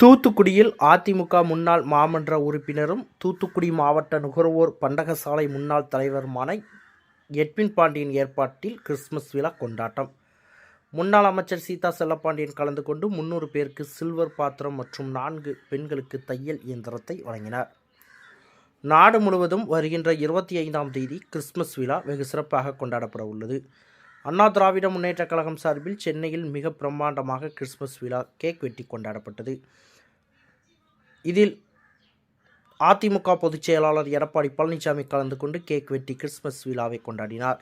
தூத்துக்குடியில் அதிமுக முன்னாள் மாமன்ற உறுப்பினரும் தூத்துக்குடி மாவட்ட நுகர்வோர் பண்டகசாலை முன்னாள் தலைவருமான எட்வின் பாண்டியன் ஏற்பாட்டில் கிறிஸ்துமஸ் விழா கொண்டாட்டம். முன்னாள் அமைச்சர் சீதா செல்லப்பாண்டியன் கலந்து கொண்டு 300 பேருக்கு சில்வர் பாத்திரம் மற்றும் 4 பெண்களுக்கு தையல் இயந்திரத்தை வழங்கினார். நாடு முழுவதும் வருகின்ற 25ஆம் தேதி கிறிஸ்துமஸ் விழா வெகு சிறப்பாக கொண்டாடப்பட உள்ளது. அண்ணா திராவிட முன்னேற்ற கழகம் சார்பில் சென்னையில் மிக பிரம்மாண்டமாக கிறிஸ்துமஸ் விழா கேக் வெட்டி கொண்டாடப்பட்டது. இதில் அதிமுக பொதுச் செயலாளர் எடப்பாடி பழனிசாமி கலந்து கொண்டு கேக் வெட்டி கிறிஸ்துமஸ் விழாவை கொண்டாடினார்.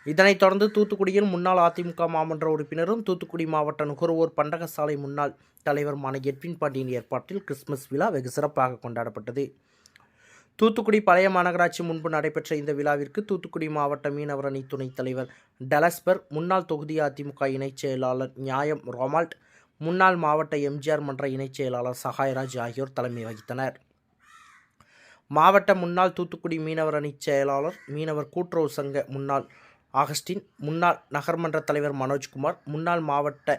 இதனைத் தொடர்ந்து தூத்துக்குடியில் முன்னாள் அதிமுக மாமன்ற உறுப்பினரும் தூத்துக்குடி மாவட்ட நுகர்வோர் பண்டகசாலை முன்னாள் தலைவருமான எட்வின் பாண்டியன் ஏற்பாட்டில் கிறிஸ்துமஸ் விழா வெகு சிறப்பாக கொண்டாடப்பட்டது. தூத்துக்குடி பழைய மாநகராட்சி முன்பு நடைபெற்ற இந்த விழாவிற்கு தூத்துக்குடி மாவட்ட மீனவர் அணி துணைத் தலைவர் டலஸ்பர், முன்னாள் தொகுதி அதிமுக இணைச் செயலாளர் நியாயம் ரொமால்ட், முன்னாள் மாவட்ட எம்ஜிஆர் மன்ற இணைச் செயலாளர் சகாயராஜ் ஆகியோர் தலைமை வகித்தனர். மாவட்ட முன்னாள் தூத்துக்குடி மீனவர் அணி செயலாளர், மீனவர் கூட்டுறவு சங்க முன்னாள் ஆகஸ்டின், முன்னாள் நகர்மன்ற தலைவர் மனோஜ்குமார், முன்னாள் மாவட்ட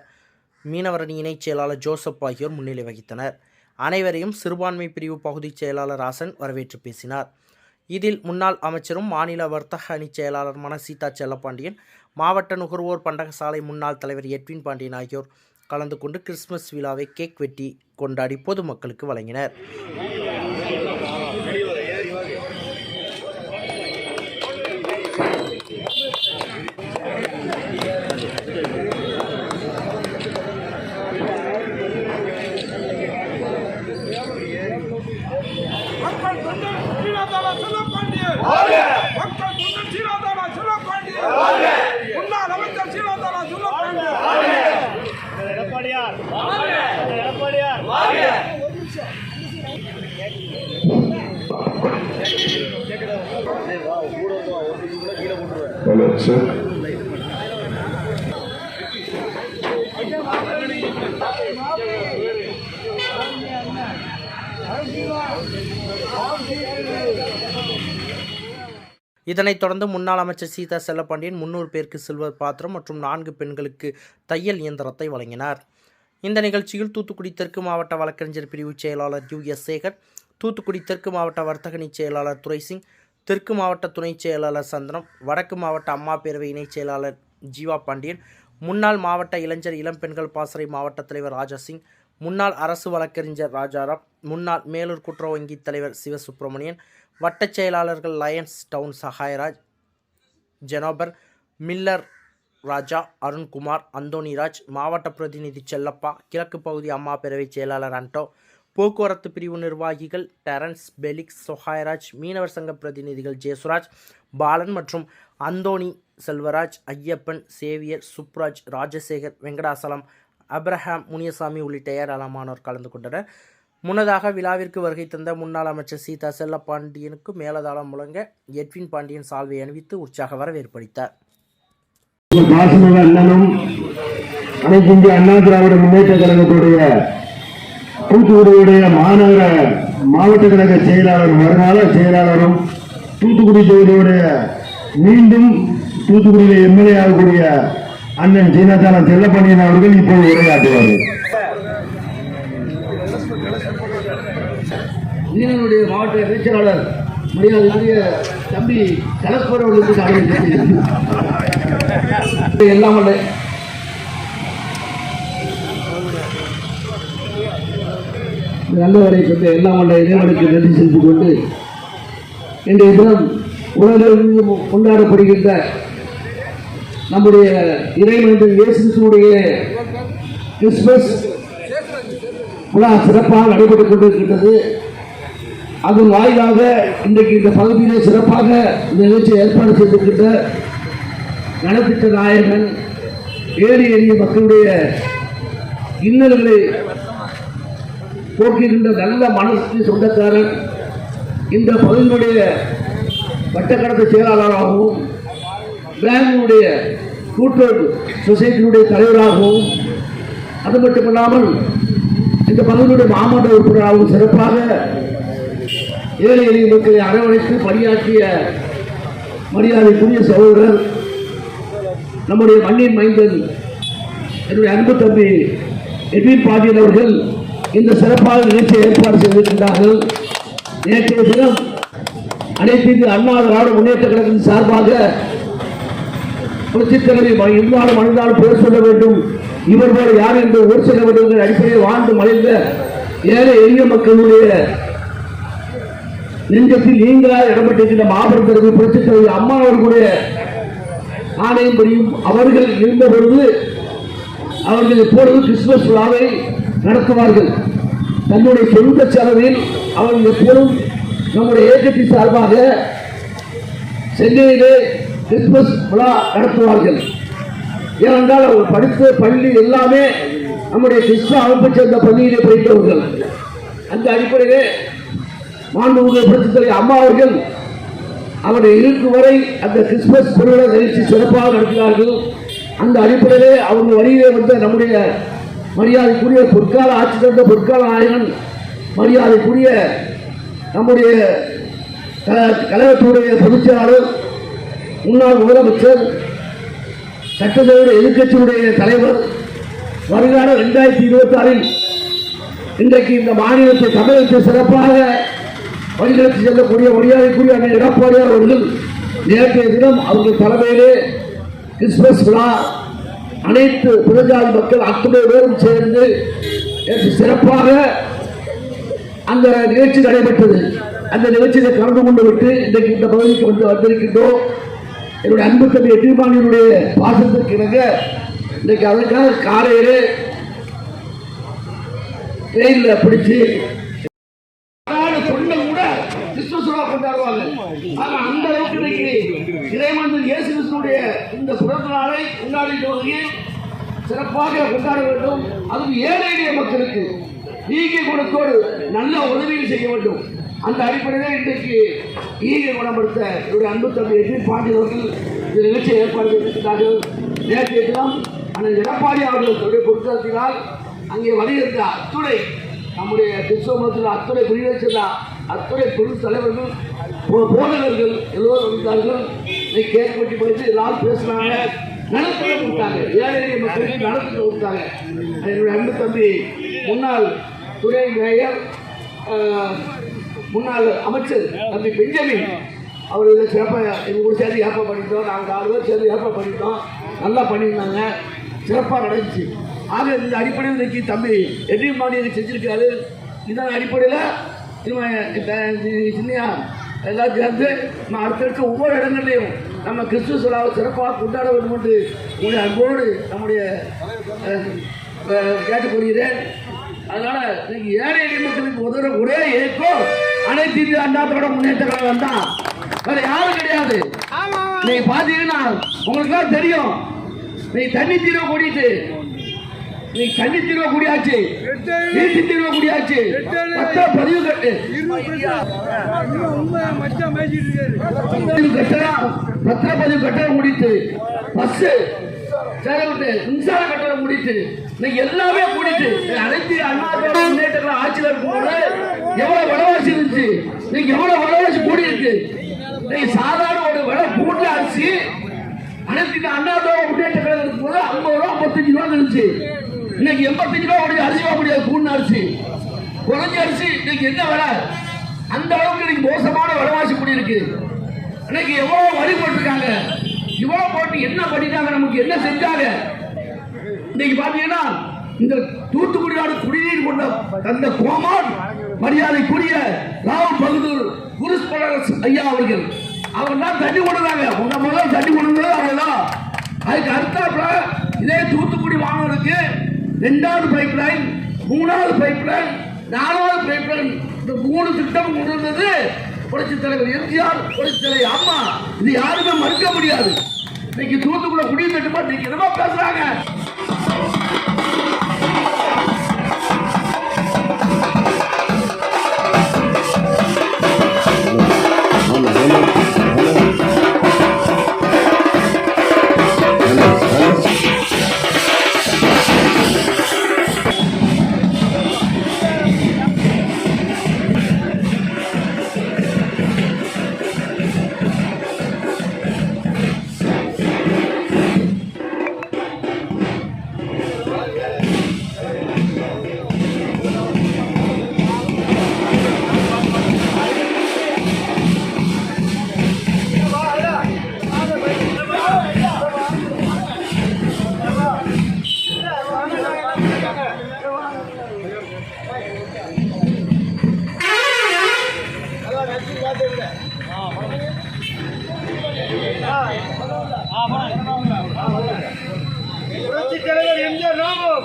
மீனவர் அணி இணைச் செயலாளர் ஜோசப் ஆகியோர் முன்னிலை வகித்தனர். அனைவரையும் சிறுபான்மை பிரிவு பகுதி செயலாளர் ராசன் வரவேற்று பேசினார். இதில் முன்னாள் அமைச்சரும் மாநில வர்த்தக அணி செயலாளருமான சீதா செல்லப்பாண்டியன், மாவட்ட நுகர்வோர் பண்டகசாலை முன்னாள் தலைவர் எட்வின் பாண்டியன் ஆகியோர் கலந்து கொண்டு கிறிஸ்துமஸ் விழாவை கேக் வெட்டி கொண்டாடி பொதுமக்களுக்கு வழங்கினர். இதனைத் தொடர்ந்து முன்னாள் அமைச்சர் சீதா செல்லப்பாண்டியன் 300 பேருக்கு சில்வர் பாத்திரம் மற்றும் 4 பெண்களுக்கு தையல் இயந்திரத்தை வழங்கினார். இந்த நிகழ்ச்சியில் தூத்துக்குடி தெற்கு மாவட்ட வழக்கறிஞர் பிரிவு செயலாளர் US சேகர், தூத்துக்குடி தெற்கு மாவட்ட வர்த்தகணி செயலாளர் துரைசிங், தெற்கு மாவட்ட துணை செயலாளர் சந்தனம், வடக்கு மாவட்ட அம்மா பேரவை இணைச் செயலாளர் ஜீவா பாண்டியன், முன்னாள் மாவட்ட இளைஞர் இளம் பெண்கள் பாசறை மாவட்ட தலைவர் ராஜாசிங், முன்னாள் அரசு வழக்கறிஞர் ராஜாராம், முன்னாள் மேலூர் கூட்டுறவு வங்கி தலைவர் சிவசுப்பிரமணியன், வட்டச் செயலாளர்கள் லயன்ஸ் டவுன் சகாயராஜ், ஜெனோபர், மில்லர் ராஜா, அருண்குமார், அந்தோனிராஜ், மாவட்ட பிரதிநிதி செல்லப்பா, கிழக்கு பகுதி அம்மா பேரவை செயலாளர் அண்டோ, போக்குவரத்து பிரிவு நிர்வாகிகள் டெரன்ஸ், பெலிக்ஸ், சகாயராஜ், மீனவர் சங்க பிரதிநிதிகள் ஜேசுராஜ், பாலன் மற்றும் Anthony, Selvaraj, Ayyappan, Xavier, Subraj, Rajasekar, Venkatachalam, Abraham, Muniyasamy உள்ளிட்ட ஏராளமானோர் கலந்து கொண்டனர். முன்னதாக விழாவிற்கு வருகை தந்த முன்னாள் அமைச்சர் சீதா செல்லப்பாண்டியனுக்கு மேலதாளம் முழங்க எட்வின் பாண்டியன் சால்வை அணிவித்து உற்சாக வரவேற்பளித்தார். அனைத்து இந்திய அண்ணா திராவிட முன்னேற்ற கழகத்துடைய தூத்துக்குடியுடைய மாநகர மாவட்ட கழக செயலாளர், வருங்கால செயலாளரும், தூத்துக்குடி தொகுதியுடைய மீண்டும் தூத்துக்குடியில் எம்எல்ஏ ஆகக்கூடிய அண்ணன் சீனாதான செல்லப்பாண்டியன் அவர்கள் இப்போது உரையாற்றுவார்கள். மீனவனுடைய மாவட்ட இணைச்சலாளர் மரியாதைக்குரிய தம்பி கலப்பர் அவர்களுக்கு எல்லாம் நல்லவரை கொண்டு எல்லாம் வல்ல இறைவனுக்கு நன்றி செலுத்திக் கொண்டு இன்றைய தினம் உலகிலிருந்து கொண்டாடப்படுகின்ற நம்முடைய இறைவன் இயேசுடைய கிறிஸ்துமஸ் விழா சிறப்பாக நடைபெற்றுக் கொண்டிருக்கின்றது. அதன் வாயிலாக இன்றைக்கு இந்த பகுதியிலே சிறப்பாக இந்த நிகழ்ச்சியை ஏற்பாடு செய்திருக்கின்ற நலத்திட்ட நாயகன், ஏழை எளிய மக்களுடைய இன்னல்களை போக்குகின்ற நல்ல மனசுக்கு சொந்தக்காரன், இந்த பகுதியினுடைய வட்டக்கடத்து செயலாளராகவும் பேங்கினுடைய கூட்டுறவு சொசைட்டியினுடைய தலைவராகவும், அது மட்டுமல்லாமல் இந்த பகுதியுடைய மாவட்ட உறுப்பினராகவும் சிறப்பாக ஏழை எளிய மக்களை அரவணைத்து பணியாற்றிய மரியாதைக்குரிய சகோதரர் நம்முடைய மண்ணின் மைந்தன் என்னுடைய அன்பு தம்பி எட்வின் பாண்டியன் அவர்கள் இந்த சிறப்பான நிகழ்ச்சியை ஏற்பாடு செய்திருக்கிறார்கள். நேற்றைய தினம் அனைத்து இந்திய அண்ணா திராவிட முன்னேற்ற கழகத்தின் சார்பாக புரட்சித் தலைவர் இருந்தாலும் மனிதாலும் பேர் சொல்ல வேண்டும், இவர் போல யார் என்று ஊர் சொல்ல வேண்டும் என்ற அடிப்படையில் வாழ்ந்து மறைந்த ஏழை எளிய மக்களுடைய நெஞ்சத்தில் நீங்களாக இடம்பெற்றிருக்கின்ற மாபெரும் தலைவர் புரட்சித் தலைவர் அம்மா அவர்களுடைய ஆணையின்படியும் அவர்கள் இருந்த பொழுது அவர்கள் எப்பொழுது கிறிஸ்துமஸ் விழாவை நடத்துவார்கள். தன்னுடைய சொந்த செலவில் அவர்கள் எப்போதும் நம்முடைய இயக்கத்தின் சார்பாக சென்னையிலே கிறிஸ்துமஸ் விழா நடத்துவார்கள். ஏனென்றால் அவர் படித்த பள்ளி எல்லாமே நம்முடைய கிறிஸ்துவ அமைப்பை சேர்ந்த பள்ளியிலே படித்தவர்கள். அந்த அடிப்படையிலே மாண்புமிகு புரட்சித் தலைவர் அம்மா அவர்கள் அவருடைய இருக்கும் வரை அந்த கிறிஸ்துமஸ் பெருவிழா நிகழ்ச்சி சிறப்பாக நடத்தினார்கள். அந்த அடிப்படையிலே அவங்க வழியிலே வந்த நம்முடைய மரியாதைக்குரிய பொற்கால ஆட்சி தந்த பொற்கால நாயகன் மரியாதைக்குரிய நம்முடைய கழகத்துடைய பொதுச் செயலாளர் முன்னாள் முதலமைச்சர் சட்டசபையுடைய எதிர்க்கட்சியுடைய தலைவர் வருகால 2026 இன்றைக்கு இந்த மாநிலத்தை தமிழகத்தை சிறப்பாக வழிநடத்தி செல்லக்கூடிய மரியாதைக்குரிய அண்ணன் எடப்பாடியார் அவர்கள் நேற்றைய தினம் அவர்கள் தலைமையிலே கிறிஸ்துமஸ் விழா அனைத்து புறஜாதி மக்கள் அத்தனை பேரும் சேர்ந்து சிறப்பாக அந்த நிகழ்ச்சி நடைபெற்றது. அந்த நிகழ்ச்சியை கலந்து கொண்டு விட்டு இன்றைக்கு இந்த பகுதிக்கு வந்திருக்கின்றோம். என்னுடைய அன்பு தம்பி எட்டிமானியனுடைய பாசத்திற்கு இணங்க இன்றைக்கு அதற்காக காலையிலே ட்ரெயினில் பிடிச்சு கொண்டாடுவாங்க. அந்த அளவுக்கு இன்னைக்கு இறைமந்தன் இயேசு கிறிஸ்துவுடைய இந்த பிறந்த நாளை கொண்டாடிட்டு வகையில் சிறப்பாக கொண்டாட வேண்டும். அதுவும் ஏழை எளிய மக்களுக்கு ஈகை குணத்தோடு நல்ல உதவியை செய்ய வேண்டும். அந்த அடிப்படையில் இன்றைக்கு ஈகை குணப்படுத்த என்னுடைய அன்பு தம்பி எட்வின் பாண்டியன் அவர்கள் இந்த நிகழ்ச்சியை ஏற்பாடு செய்திருக்கிறார்கள். நேற்றைய தினம் அண்ணன் எடப்பாடி அவர்களுடைய பொருட்களத்தினால் அங்கே வருகின்ற அத்துணை நம்முடைய கிறிஸ்தவ மதத்தில் அத்துணை பிரிவை அத்துறை பொது தலைவர்கள் போதகர்கள் எல்லோரும் வந்தார்கள். கேக் வெட்டி படித்து எல்லாரும் பேசினாங்க, நலத்திட்ட கொடுத்தாங்க, ஏழை எளிய மக்களுக்கு நலத்திட்ட கொடுத்தாங்க. என்னுடைய அன்பு தம்பி முன்னாள் துறை மேயர் முன்னாள் அமைச்சர் தம்பி பெஞ்சமின் அவர் இதை சிறப்பாக எங்கள் கூட சேர்ந்து ஏற்பாடு பண்ணிட்டோம். நாங்கள் 4 பேர் சேர்ந்து ஏற்பாடு பண்ணிட்டோம். நல்லா பண்ணியிருந்தாங்க, சிறப்பாக நடந்துச்சு. ஆக இந்த அடிப்படையில் இன்றைக்கி தம்பி எட்வின் பாண்டியன் செஞ்சிருக்காரு. இதன் அடிப்படையில் சின்னையா எல்லாம் சேர்ந்து நம்ம அடுத்தடுத்த ஒவ்வொரு இடங்கள்லையும் நம்ம கிறிஸ்துவ விழாவை சிறப்பாக கொண்டாட வேண்டும் என்று உங்களுடைய அன்போடு நம்முடைய கேட்டுக்கொள்கிறேன். அதனால் இன்னைக்கு ஏழை எளிய மக்களுக்கு உதவுற ஒரே ஏக்கம் அனைத்து இந்திய அண்ணா திராவிட முன்னேற்ற கழகம் தான், வேற யாரும் கிடையாது. நீங்க பார்த்தீங்கன்னா உங்களுக்குலாம் தெரியும், நீ தண்ணி தீர்வை கூட்டிட்டு நீ கண்ணி தீர்வை கூடியாச்சு, வீட்டு தீர்வை கூடியாச்சு, பதிவு கட்டு பத்திரப்பதிவு கட்டணம் முடித்து, பஸ் மின்சார கட்டணம் முடித்து, எல்லாமே கூடிட்டு அனைத்து அண்ணா முன்னேற்ற ஆட்சியில் இருக்கும்போது எவ்வளவு விலைவாசி இருந்துச்சு, நீங்க எவ்வளவு விலைவாசி கூடி இருக்கு. நீங்க சாதாரண ஒரு விலை கூட்ட அரிசி அனைத்து அண்ணா முன்னேற்ற கழகம் இருக்கும்போது 50 ரூபா 55 ரூபா இருந்துச்சு. இன்னைக்கு 85 ரூபா கூடிய அரிசி வாங்க முடியாது. கூண்ண அரிசி குறைஞ்ச அரிசி இன்னைக்கு என்ன விலை? அந்த அளவுக்கு இன்னைக்கு மோசமான விலைவாசி கூடி இருக்கு. இன்னைக்கு எவ்வளவு வரி போட்டிருக்காங்க, இவ்வளவு போட்டு என்ன பண்ணிட்டாங்க, நமக்கு என்ன செஞ்சாங்க? இன்னைக்கு பாத்தீங்கன்னா இந்த தூத்துக்குடி நாடு குடிநீர் கொண்ட அந்த கோமான் மரியாதைக்குரிய ராவ் பகதூர் குருஸ்பரஸ் ஐயா அவர்கள் தான் தண்ணி கொண்டாங்க. உங்க முதல் தண்ணி கொண்டு அவங்கதான். அதுக்கு அடுத்தாப்புல இதே தூத்துக்குடி மாணவருக்கு 2வது பைப் லைன், 3வது பைப் லைன், 4வது பைப் லைன், இந்த 3 திட்டம் கொண்டு வந்தது புரட்சித் தலைவர் எம்ஜிஆர், புரட்சித் தலைவர் அம்மா. இது யாருமே மறுக்க முடியாது. இன்னைக்கு தூத்துக்குடி குடிநீர் திட்டமா இன்னைக்கு என்னமா பேசுறாங்க?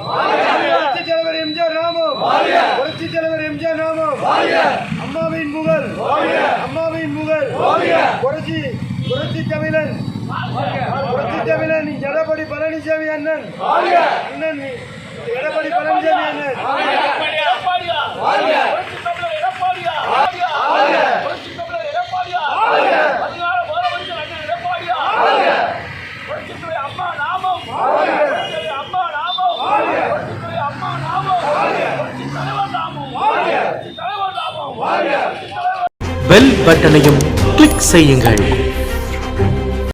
புரட்சித் தலைவர் எம்ஜிஆர் நாமம் புரட்சித் தலைவர் எம்ஜிஆர் நாமம் அம்மாவின் புகழ் அம்மாவின் புகழ் புரட்சி தமிழன் எடப்பாடி பழனிசாமி அண்ணன் எடப்பாடி பழனிசாமி அண்ணன் பெல் பட்டனையும் கிளிக் செய்யுங்கள்.